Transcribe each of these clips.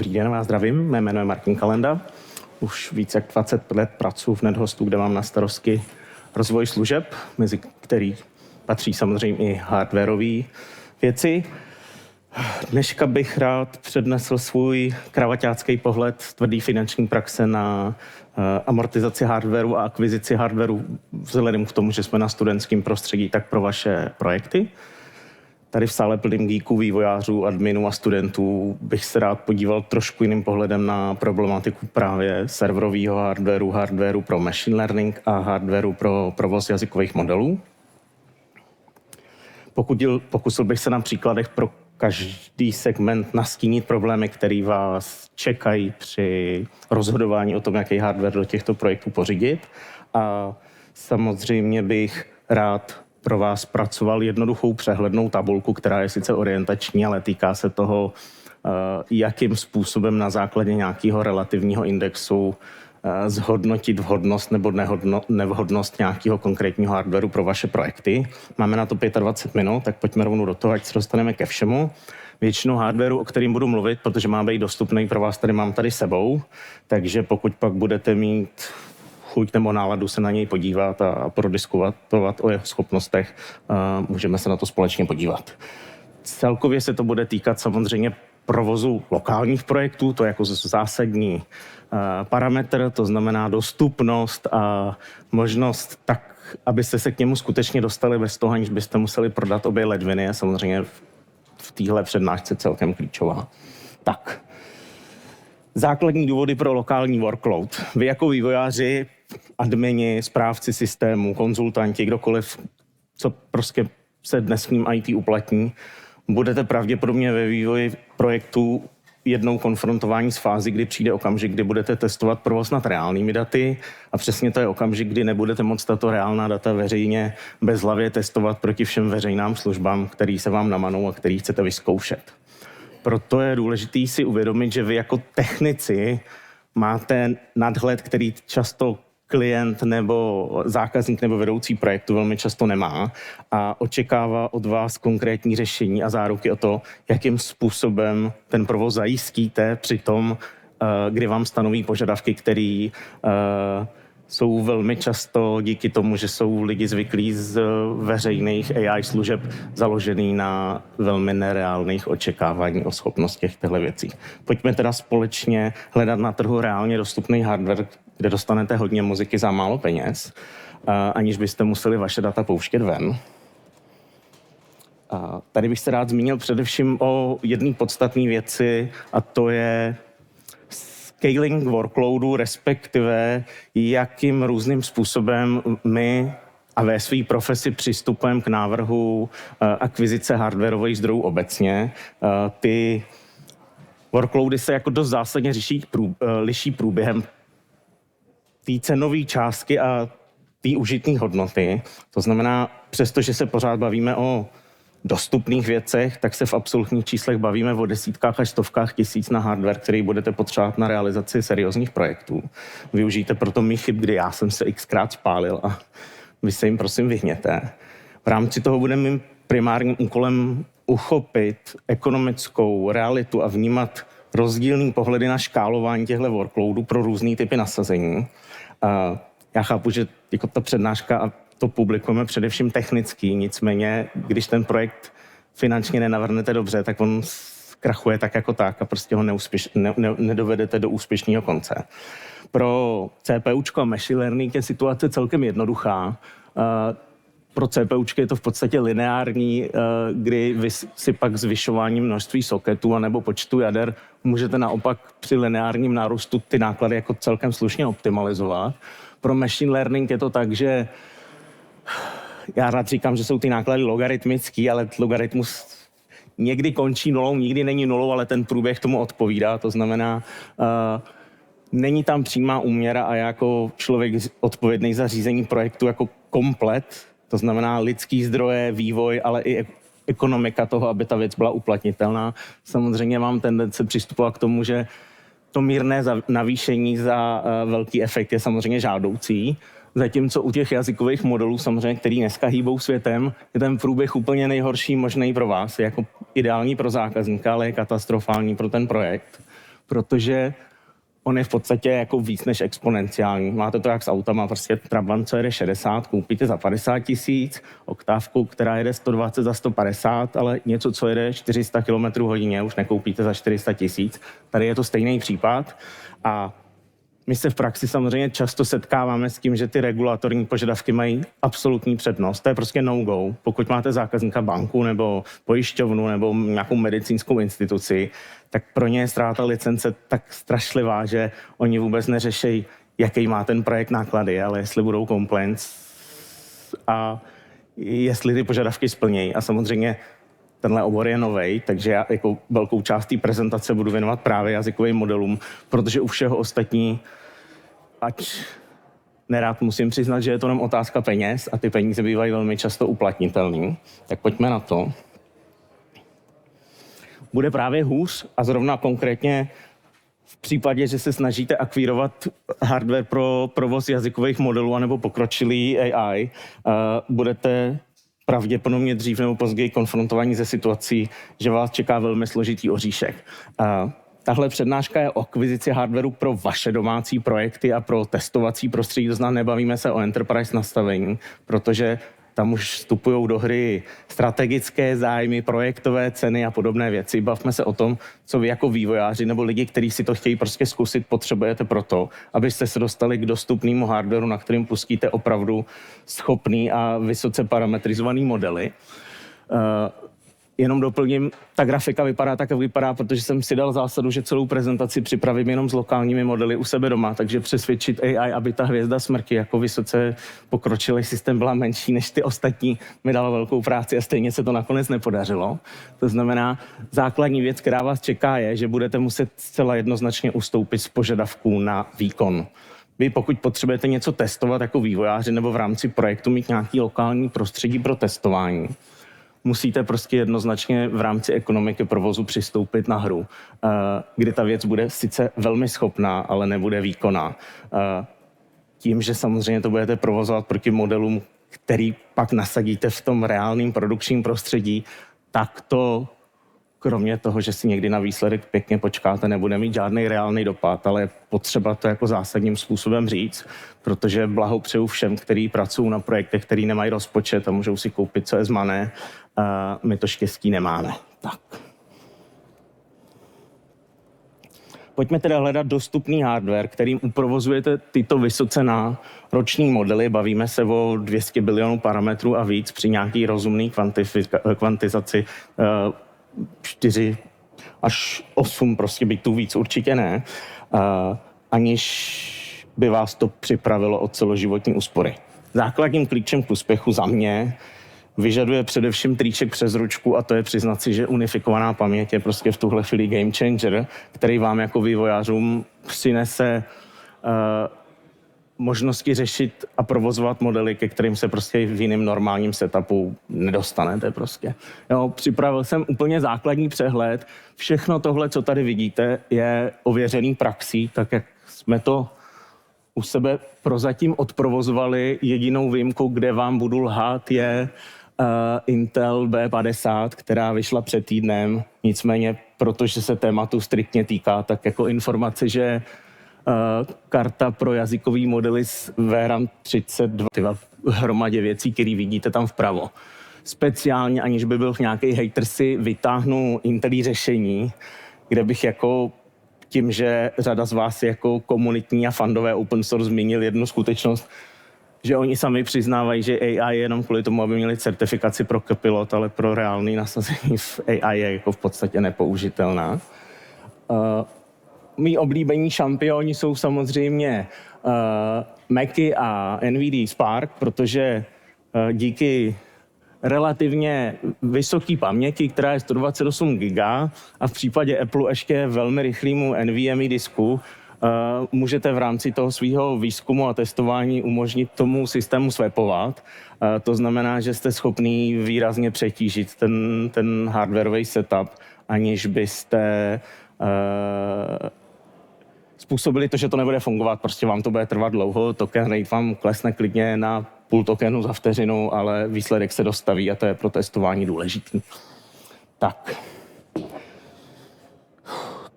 Dobrý den, vás zdravím. Mé jméno je Martin Kalenda. Už více jak 20 let pracuji v NetHostu, kde mám na starosti rozvoj služeb, mezi který patří samozřejmě i hardwareové věci. Dneška bych rád přednesl svůj kravaťácký pohled z tvrdý finanční praxe na amortizaci hardwareu a akvizici hardwareu vzhledem k tomu, že jsme na studentském prostředí, tak pro vaše projekty. Tady v sále plným geeků, vývojářů, adminů a studentů bych se rád podíval trošku jiným pohledem na problematiku právě serverového hardwareu pro machine learning a hardwareu pro provoz jazykových modelů. Pokusil bych se na příkladech pro každý segment nastínit problémy, které vás čekají při rozhodování o tom, jaký hardware do těchto projektů pořídit. A samozřejmě bych rád pro vás pracoval jednoduchou přehlednou tabulku, která je sice orientační, ale týká se toho, jakým způsobem na základě nějakého relativního indexu zhodnotit vhodnost nebo nevhodnost nějakého konkrétního hardwareu pro vaše projekty. Máme na to 25 minut, tak pojďme rovnou do toho, ať se dostaneme ke všemu. Většinu hardwareu, o kterým budu mluvit, protože má být dostupný pro vás, mám tady sebou, takže pokud pak budete mít chuť nebo náladu se na něj podívat a prodiskutovat o jeho schopnostech, můžeme se na to společně podívat. Celkově se to bude týkat samozřejmě provozu lokálních projektů, to je jako zásadní parametr, to znamená dostupnost a možnost tak, abyste se k němu skutečně dostali bez toho, aniž byste museli prodat obě ledviny, je samozřejmě v téhle přednášce celkem klíčová. Tak, základní důvody pro lokální workload. Vy jako vývojáři, admini, správci systému, konzultanti, kdokoliv, co prostě se dnešním IT uplatní, budete pravděpodobně ve vývoji projektu jednou konfrontování s fází, kdy přijde okamžik, kdy budete testovat provoz nad reálnými daty a přesně to je okamžik, kdy nebudete moct tato reálná data veřejně bezhlavě testovat proti všem veřejným službám, který se vám namanou a který chcete vyzkoušet. Proto je důležité si uvědomit, že vy jako technici máte nadhled, který často klient nebo zákazník nebo vedoucí projektu velmi často nemá a očekává od vás konkrétní řešení a záruky o to, jakým způsobem ten provoz zajistíte při tom, kdy vám stanoví požadavky, které jsou velmi často díky tomu, že jsou lidi zvyklí z veřejných AI služeb založený na velmi nereálných očekávání o schopnostech těchto věcí. Pojďme teda společně hledat na trhu reálně dostupný hardware, kde dostanete hodně muziky za málo peněz, aniž byste museli vaše data pouštět ven. Tady bych se rád zmínil především o jedné podstatné věci, a to je scaling workloadu, respektive jakým různým způsobem my a ve své profesi přistupujeme k návrhu akvizice hardwarových zdrojů obecně. Ty workloady se jako dost zásadně liší průběhem té cenové částky a té užitné hodnoty. To znamená, přestože se pořád bavíme o dostupných věcech, tak se v absolutních číslech bavíme o desítkách až stovkách tisíc na hardware, který budete potřebovat na realizaci seriózních projektů. Využijte proto mých chyb, kdy já jsem se xkrát spálil a vy se jim prosím vyhněte. V rámci toho bude mým primárním úkolem uchopit ekonomickou realitu a vnímat rozdílný pohledy na škálování těchto workloadů pro různý typy nasazení. Já chápu, že jako ta přednáška a to publikujeme především technický, nicméně, když ten projekt finančně nenavrhnete dobře, tak on krachuje tak jako tak a prostě ho nedovedete do úspěšného konce. Pro CPUčko a machine learning je situace celkem jednoduchá. Pro CPUčky je to v podstatě lineární, kdy vy si pak zvyšováním množství soketů anebo počtu jader můžete naopak při lineárním nárůstu ty náklady jako celkem slušně optimalizovat. Pro machine learning je to tak, že já rád říkám, že jsou ty náklady logaritmický, ale logaritmus někdy končí nulou, nikdy není nulou, ale ten průběh tomu odpovídá. To znamená, není tam přímá úměra a já jako člověk odpovědný za řízení projektu jako komplet, to znamená lidský zdroje, vývoj, ale i ekonomika toho, aby ta věc byla uplatnitelná. Samozřejmě mám tendence přistupovat k tomu, že to mírné navýšení za velký efekt je samozřejmě žádoucí. Zatímco u těch jazykových modelů, samozřejmě, který dneska hýbou světem, je ten průběh úplně nejhorší možný pro vás. Je jako ideální pro zákazníka, ale je katastrofální pro ten projekt. protože on je v podstatě jako víc než exponenciální. Máte to jak s autama, prostě Trabant, co jede 60, koupíte za 50 000, Oktávku, která jede 120 za 150, ale něco, co jede 400 km hodině, už nekoupíte za 400 000. Tady je to stejný případ a my se v praxi samozřejmě často setkáváme s tím, že ty regulatorní požadavky mají absolutní přednost. To je prostě no-go. Pokud máte zákazníka banku nebo pojišťovnu nebo nějakou medicínskou instituci, tak pro ně je ztráta licence tak strašlivá, že oni vůbec neřeší, jaký má ten projekt náklady, ale jestli budou compliance a jestli ty požadavky splnějí. A samozřejmě tenhle obor je novej, takže já jako velkou část té prezentace budu věnovat právě jazykovým modelům, protože u všeho ostatní, ať nerád musím přiznat, že je to jenom otázka peněz a ty peníze bývají velmi často uplatnitelný. Tak pojďme na to. Bude právě hůř a zrovna konkrétně v případě, že se snažíte akvírovat hardware pro provoz jazykových modelů anebo pokročilý AI, budete pravděpodobně dřív nebo později konfrontovaní se situací, že vás čeká velmi složitý oříšek. Tahle přednáška je o akvizici hardwareu pro vaše domácí projekty a pro testovací prostředí, to znamená, nebavíme se o enterprise nastavení, protože tam už vstupují do hry strategické zájmy, projektové ceny a podobné věci. Bavme se o tom, co vy jako vývojáři nebo lidi, kteří si to chtějí prostě zkusit, potřebujete proto, abyste se dostali k dostupnému hardwareu, na kterým pustíte opravdu schopný a vysoce parametrizovaný modely. Jenom doplním, ta grafika vypadá tak, jak vypadá, protože jsem si dal zásadu, že celou prezentaci připravím jenom s lokálními modely u sebe doma, takže přesvědčit AI, aby ta hvězda smrti jako vysoce pokročilý systém byla menší než ty ostatní, mi dalo velkou práci a stejně se to nakonec nepodařilo. To znamená, základní věc, která vás čeká, je, že budete muset zcela jednoznačně ustoupit z požadavků na výkon. Vy pokud potřebujete něco testovat jako vývojáři nebo v rámci projektu mít nějaký lokální prostředí pro testování, musíte prostě jednoznačně v rámci ekonomiky provozu přistoupit na hru, kdy ta věc bude sice velmi schopná, ale nebude výkonná. Tím, že samozřejmě to budete provozovat proti modelům, který pak nasadíte v tom reálném produkčním prostředí, tak to, kromě toho, že si někdy na výsledek pěkně počkáte, nebude mít žádný reálný dopad, ale je potřeba to jako zásadním způsobem říct, protože blahopřeju všem, kteří pracují na projektech, který nemají rozpočet a můžou si koupit, co je zmané. My to štěstí nemáme. Tak. Pojďme teda hledat dostupný hardware, kterým uprovozujete tyto vysoce náročné modely. Bavíme se o 200 bilionů parametrů a víc při nějaký rozumný kvantizaci 4 až 8 prostě bitů víc určitě ne, aniž by vás to připravilo od celoživotní úspory. Základním klíčem k úspěchu za mě vyžaduje především triček přes ručku a to je přiznat si, že unifikovaná paměť je prostě v tuhle chvíli game changer, který vám jako vývojářům přinese možnosti řešit a provozovat modely, ke kterým se prostě v jiném normálním setupu nedostanete prostě. Jo, připravil jsem úplně základní přehled. Všechno tohle, co tady vidíte, je ověřený praxí, tak jak jsme to u sebe prozatím odprovozovali. Jedinou výjimkou, kde vám budu lhát, je Intel B50, která vyšla před týdnem. Nicméně, protože se tématu striktně týká, tak jako informace, že karta pro jazykový modely s VRAM 32, hromadě věcí, které vidíte tam vpravo. Speciálně, aniž by byl nějaký hater, si vytáhnu Intelí řešení, kde bych jako tím, že řada z vás jako komunitní a fandové open source zmínil jednu skutečnost, že oni sami přiznávají, že AI je jenom kvůli tomu, aby měli certifikaci pro Copilot, ale pro reálný nasazení v AI je jako v podstatě nepoužitelná. Mí oblíbení šampioni jsou samozřejmě Macy a NVIDIA Spark, protože díky relativně vysoké paměti, která je 128 GB a v případě Apple ještě velmi rychlému NVMe disku, můžete v rámci toho svého výzkumu a testování umožnit tomu systému swapovat. To znamená, že jste schopný výrazně přetížit ten hardwareový setup, aniž byste způsobili to, že to nebude fungovat. Prostě vám to bude trvat dlouho, token rate vám klesne klidně na půl tokenu za vteřinu, ale výsledek se dostaví a to je pro testování důležitý. Tak.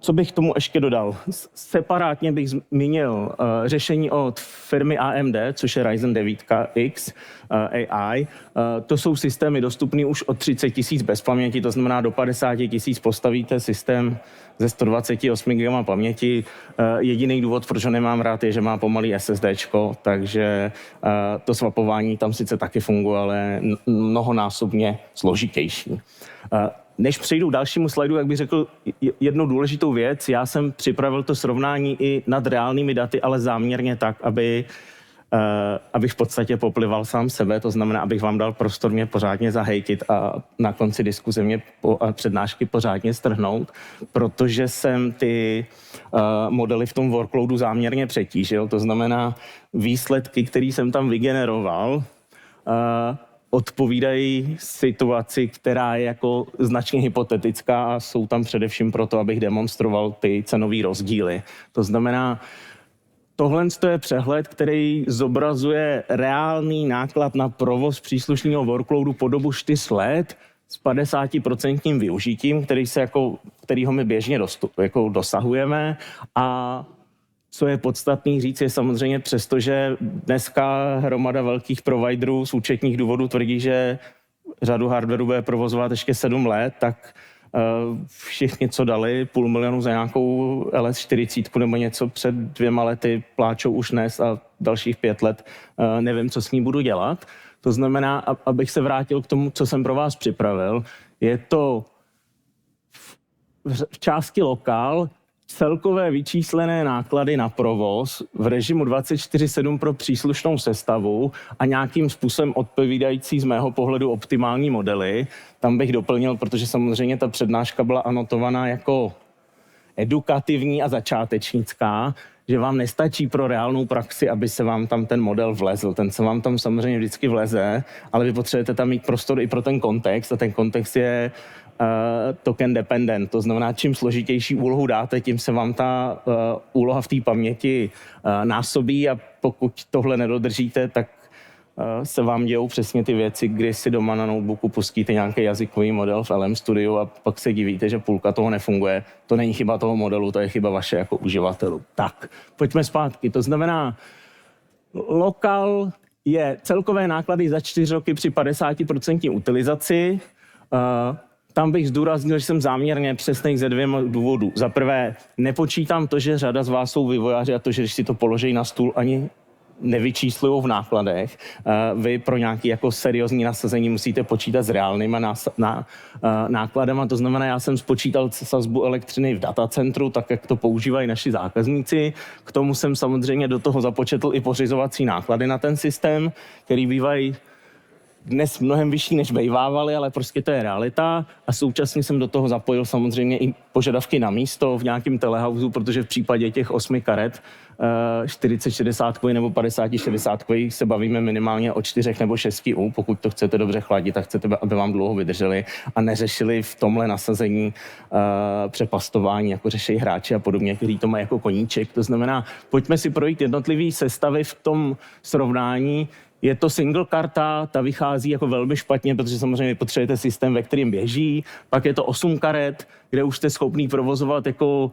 Co bych tomu ještě dodal? Separátně bych zmínil řešení od firmy AMD, což je Ryzen 9X AI. To jsou systémy dostupné už od 30 000 bez paměti, to znamená do 50 000 postavíte systém ze 128 GB paměti. Jediný důvod, proč ho nemám rád, je, že má pomalý SSDčko, takže to swapování tam sice taky funguje, ale mnohonásobně složitější. Než přejdu k dalšímu slajdu, jak bych řekl jednu důležitou věc, já jsem připravil to srovnání i nad reálnými daty, ale záměrně tak, abych v podstatě poplival sám sebe, to znamená, abych vám dal prostor mě pořádně zahejtit a na konci diskuze mě přednášky pořádně strhnout, protože jsem ty modely v tom workloadu záměrně přetížil, to znamená výsledky, které jsem tam vygeneroval, odpovídají situaci, která je jako značně hypotetická a jsou tam především proto, abych demonstroval ty cenové rozdíly. To znamená, tohle je přehled, který zobrazuje reálný náklad na provoz příslušného workloadu po dobu 4 let s 50% využitím, kterýho my běžně dosahujeme. A co je podstatný říct, je samozřejmě přesto, že dneska hromada velkých providerů z účetních důvodů tvrdí, že řadu hardwareu bude provozovat ještě 7 let, tak všichni, co dali 500 000 za nějakou LS40 nebo něco před 2 lety, pláčou už dnes a dalších 5 let nevím, co s ní budu dělat. To znamená, abych se vrátil k tomu, co jsem pro vás připravil, je to v části lokál celkové vyčíslené náklady na provoz v režimu 24/7 pro příslušnou sestavu a nějakým způsobem odpovídající z mého pohledu optimální modely. Tam bych doplnil, protože samozřejmě ta přednáška byla anotovaná jako edukativní a začátečnická, že vám nestačí pro reálnou praxi, aby se vám tam ten model vlezl. Ten se vám tam samozřejmě vždycky vleze, ale vy potřebujete tam mít prostor i pro ten kontext a ten kontext je token dependent, to znamená, čím složitější úlohu dáte, tím se vám ta úloha v té paměti násobí a pokud tohle nedodržíte, tak se vám dějou přesně ty věci, kdy si doma na notebooku pustíte nějaký jazykový model v LM Studiu a pak se divíte, že půlka toho nefunguje. To není chyba toho modelu, to je chyba vaše jako uživatelů. Tak, pojďme zpátky. To znamená, lokal je celkové náklady za 4 roky při 50% utilizaci. Tam bych zdůraznil, že jsem záměrně přesnej ze 2 důvodů. Za prvé, nepočítám to, že řada z vás jsou vývojáři a to, že když si to položí na stůl, ani nevyčíslují v nákladech. Vy pro nějaké jako seriózní nasazení musíte počítat s reálnýma nákladama. To znamená, já jsem spočítal sazbu elektřiny v datacentru, tak jak to používají naši zákazníci. K tomu jsem samozřejmě do toho započetl i pořizovací náklady na ten systém, který bývají dnes mnohem vyšší, než bývávaly, ale prostě to je realita. A současně jsem do toho zapojil samozřejmě i požadavky na místo v nějakém telehouseu, protože v případě těch 8 karet 40-60 nebo 50-60 se bavíme minimálně o 4 nebo 6 U. Pokud to chcete dobře chladit, tak chcete, aby vám dlouho vydrželi a neřešili v tomhle nasazení přepastování, jako řeší hráči a podobně, kteří to mají jako koníček. To znamená, pojďme si projít jednotlivý sestavy v tom srovnání. Je to single karta, ta vychází jako velmi špatně, protože samozřejmě potřebujete systém, ve kterým běží. Pak je to 8 karet, kde už jste schopný provozovat jako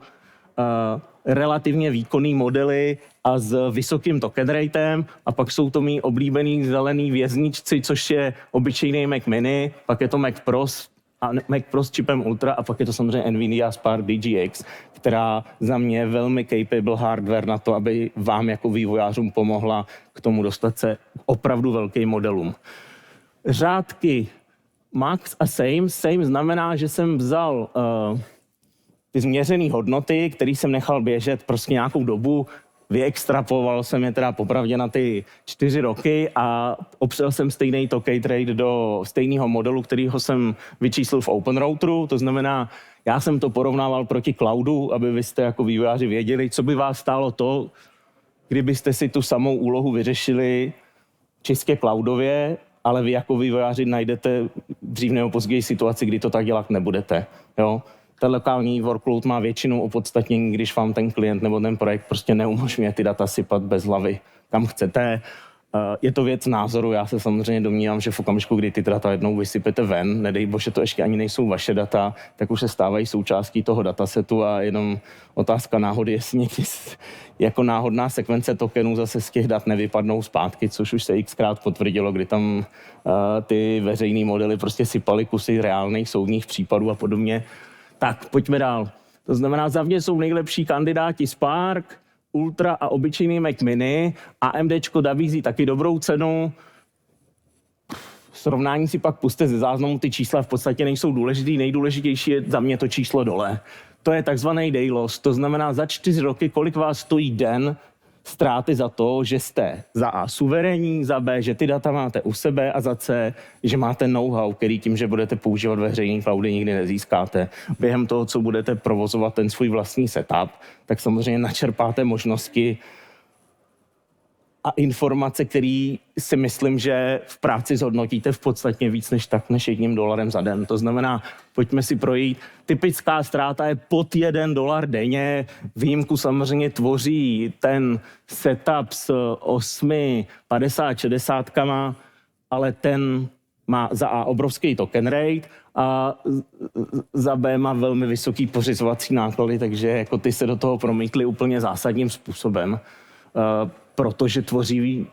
relativně výkonný modely a s vysokým token ratem. A pak jsou to mý oblíbený zelený vězničci, což je obyčejný Mac Mini, pak je to Mac Pro a Mac Pro s čipem Ultra a pak je to samozřejmě NVIDIA Spark DGX, která za mě je velmi capable hardware na to, aby vám jako vývojářům pomohla k tomu dostat se opravdu velkým modelům. Řádky max a same znamená, že jsem vzal ty změřené hodnoty, které jsem nechal běžet prostě nějakou dobu, vyextrapoval jsem je teda popravdě na ty 4 roky a opřel jsem stejný token rate do stejného modelu, kterýho jsem vyčíslil v OpenRouteru, to znamená, já jsem to porovnával proti cloudu, aby vy jste jako vývojáři věděli, co by vás stálo to, kdybyste si tu samou úlohu vyřešili čistě cloudově, ale vy jako vývojáři najdete dřív nebo později situaci, kdy to tak dělat nebudete. Jo? Ten lokální workload má většinou opodstatnění, když vám ten klient nebo ten projekt prostě neumožňuje ty data sypat bez hlavy, kam chcete. Je to věc názoru, já se samozřejmě domnívám, že v okamžiku, kdy ty data jednou vysypete ven, nedej bože, to ještě ani nejsou vaše data, tak už se stávají součástí toho datasetu a jenom otázka náhody, jestli někdy jako náhodná sekvence tokenů zase z těch dat nevypadnou zpátky, což už se xkrát potvrdilo, kdy tam ty veřejné modely prostě sypaly kusy reálných soudních případů a podobně. Tak, pojďme dál. To znamená, za mě jsou nejlepší kandidáti Spark, Ultra a obyčejný Mac Mini. AMDčko nabízí taky dobrou cenu. Srovnání si pak puste ze záznamu, ty čísla v podstatě nejsou důležitý. Nejdůležitější je za mě to číslo dole. To je takzvaný day loss, to znamená za 4 roky, kolik vás stojí den ztráty za to, že jste za A suverénní, za B, že ty data máte u sebe a za C, že máte know-how, který tím, že budete používat veřejný cloudy, nikdy nezískáte. Během toho, co budete provozovat ten svůj vlastní setup, tak samozřejmě načerpáte možnosti a informace, které si myslím, že v práci zhodnotíte v podstatě víc než $1 za den. To znamená, pojďme si projít. Typická ztráta je pod $1 denně. Výjimku samozřejmě tvoří ten setup s 8, 50, 60, ale ten má za A obrovský token rate a za B má velmi vysoký pořizovací náklady, takže jako ty se do toho promítly úplně zásadním způsobem. Protože tvoří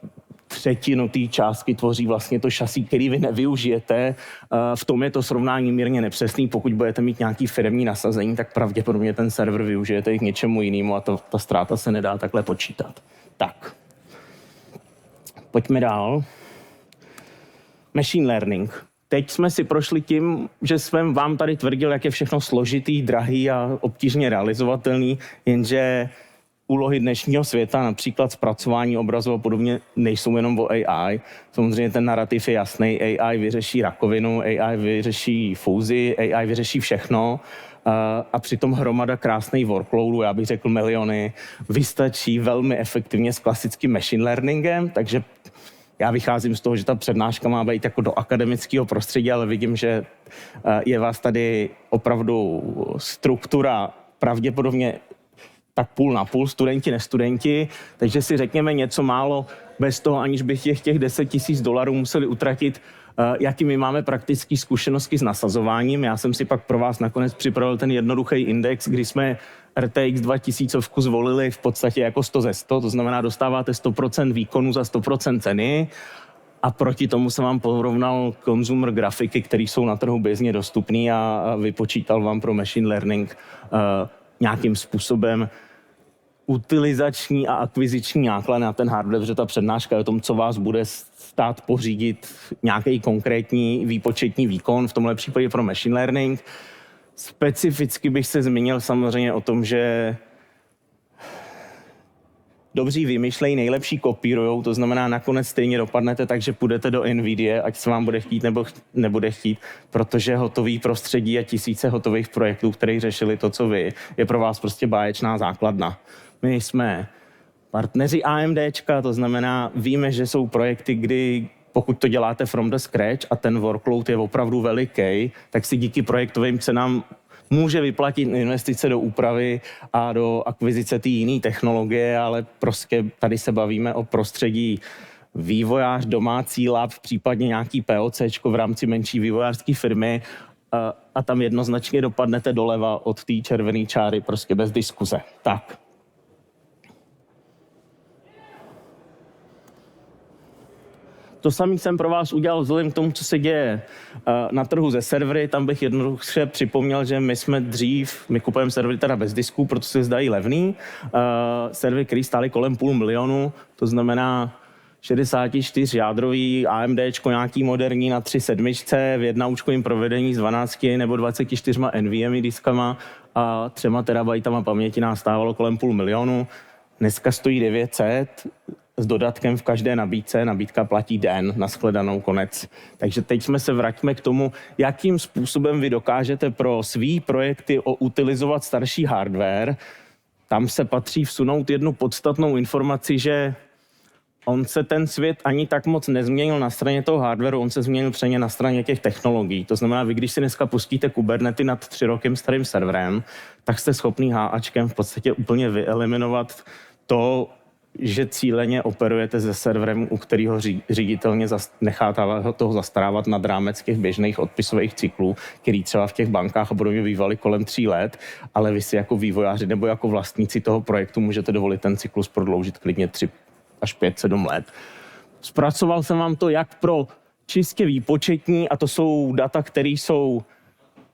třetinu té částky, tvoří vlastně to šasí, který vy nevyužijete. V tom je to srovnání mírně nepřesný. Pokud budete mít nějaký firemní nasazení, tak pravděpodobně ten server využijete i k něčemu jinému a ta ztráta se nedá takhle počítat. Tak, pojďme dál. Machine learning. Teď jsme si prošli tím, že jsem vám tady tvrdil, jak je všechno složitý, drahý a obtížně realizovatelný, jenže úlohy dnešního světa, například zpracování obrazu a podobně, nejsou jenom o AI. Samozřejmě ten narrativ je jasný. AI vyřeší rakovinu, AI vyřeší fúzi, AI vyřeší všechno. A přitom hromada krásných workloadů, já bych řekl miliony, vystačí velmi efektivně s klasickým machine learningem, takže já vycházím z toho, že ta přednáška má být jako do akademického prostředí, ale vidím, že je vás tady opravdu struktura pravděpodobně tak půl na půl, studenti, nestudenti, takže si řekněme něco málo bez toho, aniž bych těch $10 000 museli utratit, jaký my máme praktické zkušenosti s nasazováním. Já jsem si pak pro vás nakonec připravil ten jednoduchý index, kdy jsme RTX 2000 zvolili v podstatě jako 100 ze 100, to znamená dostáváte 100% výkonu za 100% ceny a proti tomu jsem vám porovnal consumer grafiky, které jsou na trhu běžně dostupné a vypočítal vám pro machine learning nějakým způsobem utilizační a akviziční náklad na ten hardware, protože ta přednáška je o tom, co vás bude stát pořídit nějaký konkrétní výpočetní výkon, v tomhle případě pro machine learning. Specificky bych se zmínil samozřejmě o tom, že dobří vymýšlejí, nejlepší kopírujou, to znamená nakonec stejně dopadnete tak, že půjdete do NVIDIA, ať se vám bude chtít nebo nebude chtít, protože hotový prostředí a tisíce hotových projektů, které řešili to, co vy, je pro vás prostě báječná základna. My jsme partneři AMDčka, to znamená, víme, že jsou projekty, kdy pokud to děláte from the scratch a ten workload je opravdu veliký, tak si díky projektovým cenám může vyplatit investice do úpravy a do akvizice té jiné technologie, ale prostě tady se bavíme o prostředí vývojář, domácí lab, případně nějaký POCčko v rámci menší vývojářské firmy a tam jednoznačně dopadnete doleva od té červené čáry, prostě bez diskuze. Tak. To samý jsem pro vás udělal vzhledem k tomu, co se děje na trhu ze servery. Tam bych jednoduše připomněl, že my kupujeme servery teda bez disků, protože se zdají levný. Servery, které stály kolem $500 000, to znamená 64 jádrový AMDčko, nějaký moderní na 3 sedmičce, v jednaučkovým provedení s 12 nebo 24 NVMe diskama a 3 terabajtama paměti nás stávalo kolem $500 000. Dneska stojí 900 s dodatkem v každé nabídce. Nabídka platí den, nashledanou, konec. Takže teď se vraťme k tomu, jakým způsobem vy dokážete pro svý projekty utilizovat starší hardware. Tam se patří vsunout jednu podstatnou informaci, že on se ten svět ani tak moc nezměnil na straně toho hardwareu, on se změnil přesně na straně těch technologií. To znamená, vy když si dneska pustíte Kubernetes nad 3 rokem starým serverem, tak jste schopný HAčkem v podstatě úplně vyeliminovat to, že cíleně operujete se serverem, u kterého ředitelně necháte toho zastarávat nad rámec těch běžných odpisových cyklů, který třeba v těch bankách a podobně bývaly kolem 3 let, ale vy si jako vývojáři nebo jako vlastníci toho projektu můžete dovolit ten cyklus prodloužit klidně 3 až 5-7 let. Zpracoval jsem vám to jak pro čistě výpočetní, a to jsou data, které jsou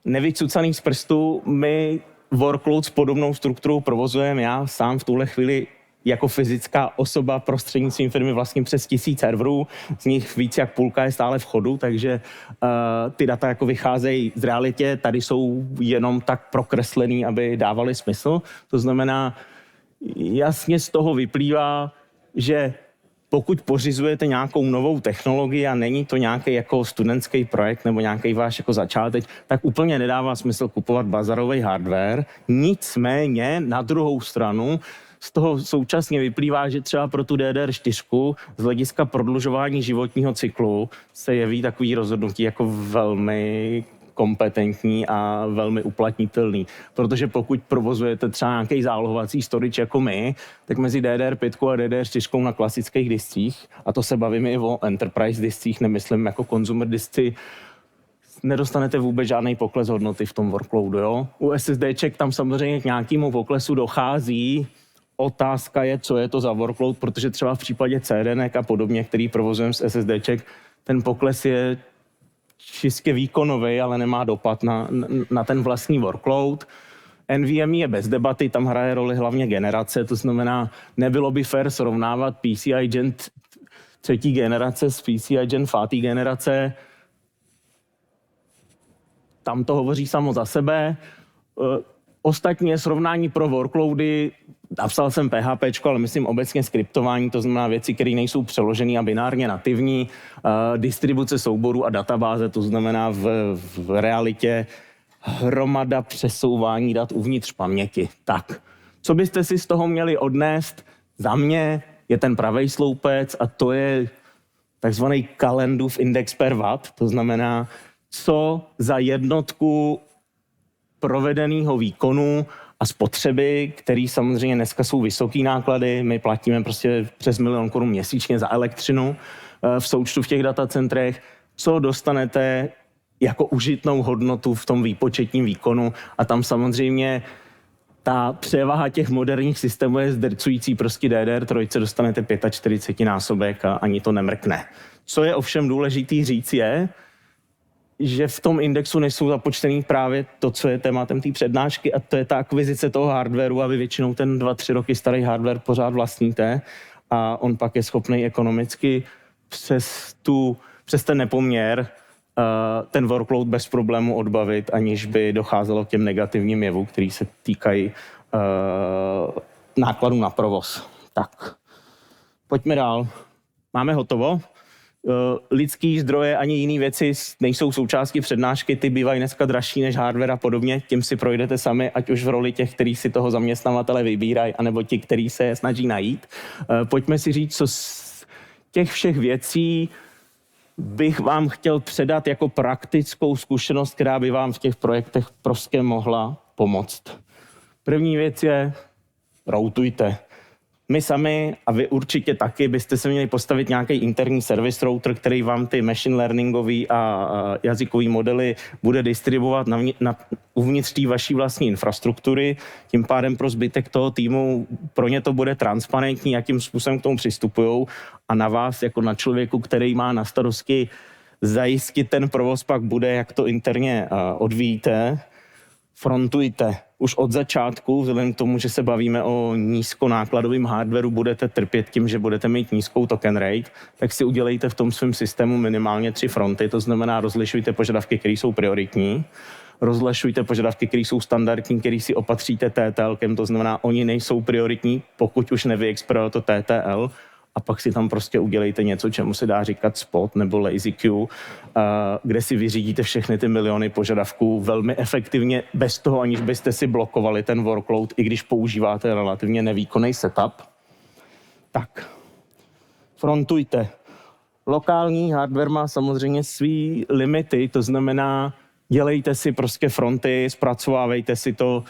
nevycucaný z prstu. My workload s podobnou strukturou provozujeme já sám v tuhle chvíli jako fyzická osoba prostřednictvím firmy vlastně přes 1000 serverů, z nich víc jak půlka je stále v chodu, takže ty data jako vycházejí z realitě, tady jsou jenom tak prokreslený, aby dávaly smysl. To znamená, jasně z toho vyplývá, že pokud pořizujete nějakou novou technologii a není to nějaký jako studentský projekt nebo nějaký váš jako začátek, tak úplně nedává smysl kupovat bazarový hardware. Nicméně na druhou stranu z toho současně vyplývá, že třeba pro tu DDR4 z hlediska prodlužování životního cyklu se jeví takový rozhodnutí jako velmi kompetentní a velmi uplatnitelný. Protože pokud provozujete třeba nějaký zálohovací storage jako my, tak mezi DDR5 a DDR4 na klasických discích, a to se bavíme i o enterprise discích, nemyslím jako consumer disci, nedostanete vůbec žádný pokles hodnoty v tom workloadu. Jo? U SSDček tam samozřejmě k nějakému poklesu dochází. Otázka je, co je to za workload, protože třeba v případě CDNek a podobně, který provozujeme z SSDček, ten pokles je čistě výkonový, ale nemá dopad na ten vlastní workload. NVMe je bez debaty, tam hraje roli hlavně generace, to znamená, nebylo by fair srovnávat PCI Gen 3. generace s PCI Gen 5. generace. Tam to hovoří samo za sebe. Ostatně srovnání pro workloady, napsal jsem PHP, ale myslím obecně skriptování, to znamená věci, které nejsou přeložené a binárně nativní, distribuce souborů a databáze, to znamená v realitě hromada přesouvání dat uvnitř paměti. Tak, co byste si z toho měli odnést? Za mě je ten pravej sloupec a to je takzvaný Calendův index per watt, to znamená, co za jednotku provedeného výkonu a spotřeby, který samozřejmě dneska jsou vysoký náklady. My platíme prostě přes 1 000 000 korun měsíčně za elektřinu v součtu v těch datacentrech. Co dostanete jako užitnou hodnotu v tom výpočetním výkonu a tam samozřejmě ta převaha těch moderních systémů je zdrcující, prostě DDR3 dostanete 45násobek a ani to nemrkne. Co je ovšem důležitý říct je, že v tom indexu nejsou započtený právě to, co je tématem té přednášky, a to je ta akvizice toho hardwareu, a vy většinou ten 2-3 roky starý hardware pořád vlastníte a on pak je schopný ekonomicky přes ten nepoměr ten workload bez problému odbavit, aniž by docházelo k těm negativním jevům, který se týkají nákladů na provoz. Tak, pojďme dál. Máme hotovo. Lidský zdroje ani jiné věci nejsou součástí přednášky, ty bývají dneska dražší než hardware a podobně, tím si projdete sami, ať už v roli těch, kteří si toho zaměstnavatele vybírají, anebo ti, kteří se snaží najít. Pojďme si říct, co z těch všech věcí bych vám chtěl předat jako praktickou zkušenost, která by vám v těch projektech prostě mohla pomoct. První věc je, routujte. My sami, a vy určitě taky, byste se měli postavit nějaký interní service router, který vám ty machine learningový a jazykový modely bude distribuovat uvnitř té vaší vlastní infrastruktury. Tím pádem pro zbytek toho týmu pro ně to bude transparentní, jakým způsobem k tomu přistupujou, a na vás, jako na člověku, který má na starosti zajistit ten provoz, pak bude, jak to interně odvíjíte. Frontujte. Už od začátku, vzhledem k tomu, že se bavíme o nízkonákladovém hardwareu, budete trpět tím, že budete mít nízkou token rate, tak si udělejte v tom svém systému minimálně 3 fronty, to znamená rozlišujte požadavky, které jsou prioritní, rozlišujte požadavky, které jsou standardní, které si opatříte TTLkem, to znamená, oni nejsou prioritní, pokud už nevyexpiruje to TTL, a pak si tam prostě udělejte něco, čemu se dá říkat spot nebo lazy queue, kde si vyřídíte všechny ty miliony požadavků velmi efektivně, bez toho, aniž byste si blokovali ten workload, i když používáte relativně nevýkonný setup. Tak, frontujte. Lokální hardware má samozřejmě svý limity, to znamená, dělejte si prostě fronty, zpracovávejte si to.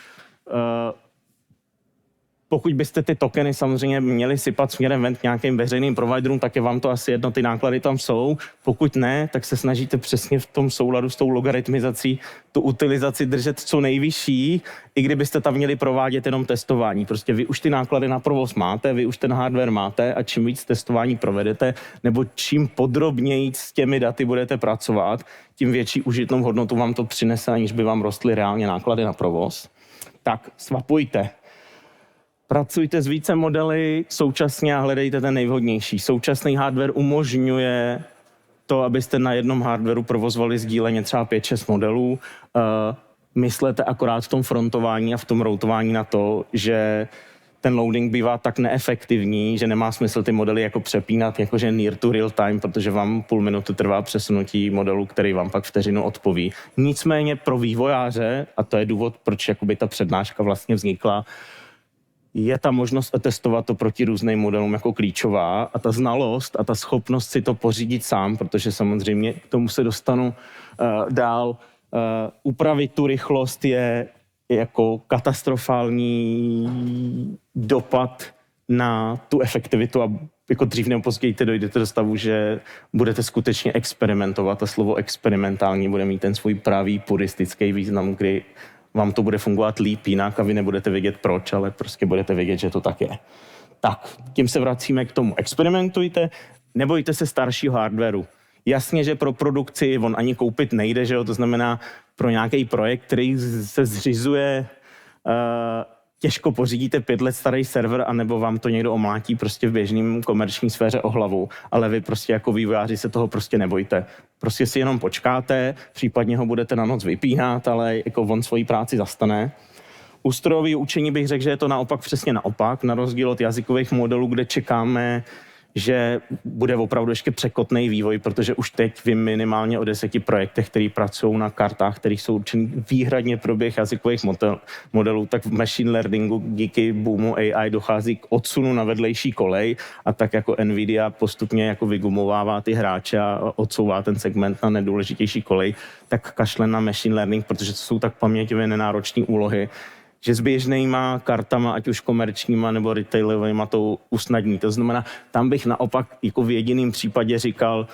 Pokud byste ty tokeny samozřejmě měli sypat směrem ven k nějakým veřejným providerům, tak je vám to asi jedno, ty náklady tam jsou. Pokud ne, tak se snažíte přesně v tom souladu s tou logaritmizací tu utilizaci držet co nejvyšší, i kdybyste tam měli provádět jenom testování. Prostě vy už ty náklady na provoz máte, vy už ten hardware máte a čím víc testování provedete, nebo čím podrobněji s těmi daty budete pracovat, tím větší užitnou hodnotu vám to přinese, aniž by vám rostly reálně náklady na provoz. Tak swapujte. Pracujte s více modely současně a hledejte ten nejvhodnější. Současný hardware umožňuje to, abyste na jednom hardwareu provozovali sdíleně třeba 5-6 modelů. Myslete akorát v tom frontování a v tom routování na to, že ten loading bývá tak neefektivní, že nemá smysl ty modely jako přepínat, jakože near to real time, protože vám půl minuty trvá přesunutí modelu, který vám pak vteřinu odpoví. Nicméně pro vývojáře, a to je důvod, proč jakoby ta přednáška vlastně vznikla, je ta možnost testovat to proti různým modelům jako klíčová a ta znalost a ta schopnost si to pořídit sám, protože samozřejmě k tomu se dostanu dál. Upravit tu rychlost je jako katastrofální dopad na tu efektivitu a jako dřív nebo později dojdete do stavu, že budete skutečně experimentovat a slovo experimentální bude mít ten svůj pravý puristický význam, kdy vám to bude fungovat líp jinak a vy nebudete vědět proč, ale prostě budete vědět, že to tak je. Tak, tím se vracíme k tomu. Experimentujte, nebojte se staršího hardwareu. Jasně, že pro produkci on ani koupit nejde, že jo? To znamená pro nějaký projekt, který se zřizuje, těžko pořídíte 5 let starý server, anebo vám to někdo omlátí prostě v běžným komerční sféře o hlavu, ale vy prostě jako vývojáři se toho prostě nebojte. Prostě si jenom počkáte, případně ho budete na noc vypínat, ale jako on svoji práci zastane. U strojového učení bych řekl, že je to naopak přesně naopak, na rozdíl od jazykových modelů, kde čekáme, že bude opravdu ještě překotný vývoj, protože už teď vím minimálně o 10 projektech, které pracují na kartách, které jsou určené výhradně pro běh jazykových modelů, tak v machine learningu díky boomu AI dochází k odsunu na vedlejší kolej a tak jako Nvidia postupně jako vygumovává ty hráče a odsouvá ten segment na nedůležitější kolej, tak kašle na machine learning, protože to jsou tak paměťově nenáročné úlohy, že s běžnýma kartama, ať už komerčníma nebo retailovýma, to usnadní. To znamená, tam bych naopak jako v jediném případě říkal,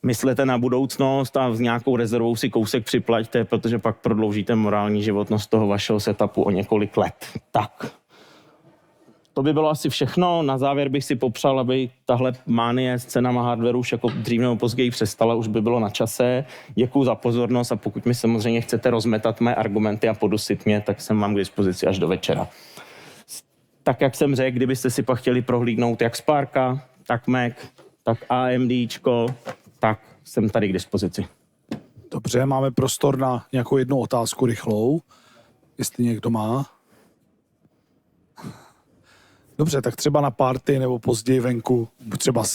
myslete na budoucnost a s nějakou rezervou si kousek připlaťte, protože pak prodloužíte morální životnost toho vašeho setupu o několik let. Tak. To by bylo asi všechno. Na závěr bych si popřál, aby tahle mánie s cenama hardwareu už jako dřív nebo později přestala, už by bylo na čase. Děkuju za pozornost a pokud mi samozřejmě chcete rozmetat mé argumenty a podusit mě, tak jsem vám k dispozici až do večera. Tak jak jsem řekl, kdybyste si pak chtěli prohlídnout jak Sparka, tak Mac, tak AMDčko, tak jsem tady k dispozici. Dobře, máme prostor na nějakou jednu otázku rychlou, jestli někdo má. Dobře, tak třeba na party nebo později venku,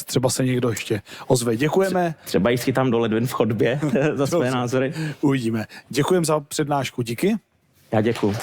třeba se někdo ještě ozve. Děkujeme. Třeba jít tam do ledvin v chodbě za své názory. Uvidíme. Děkujeme za přednášku, díky. Já děkuju.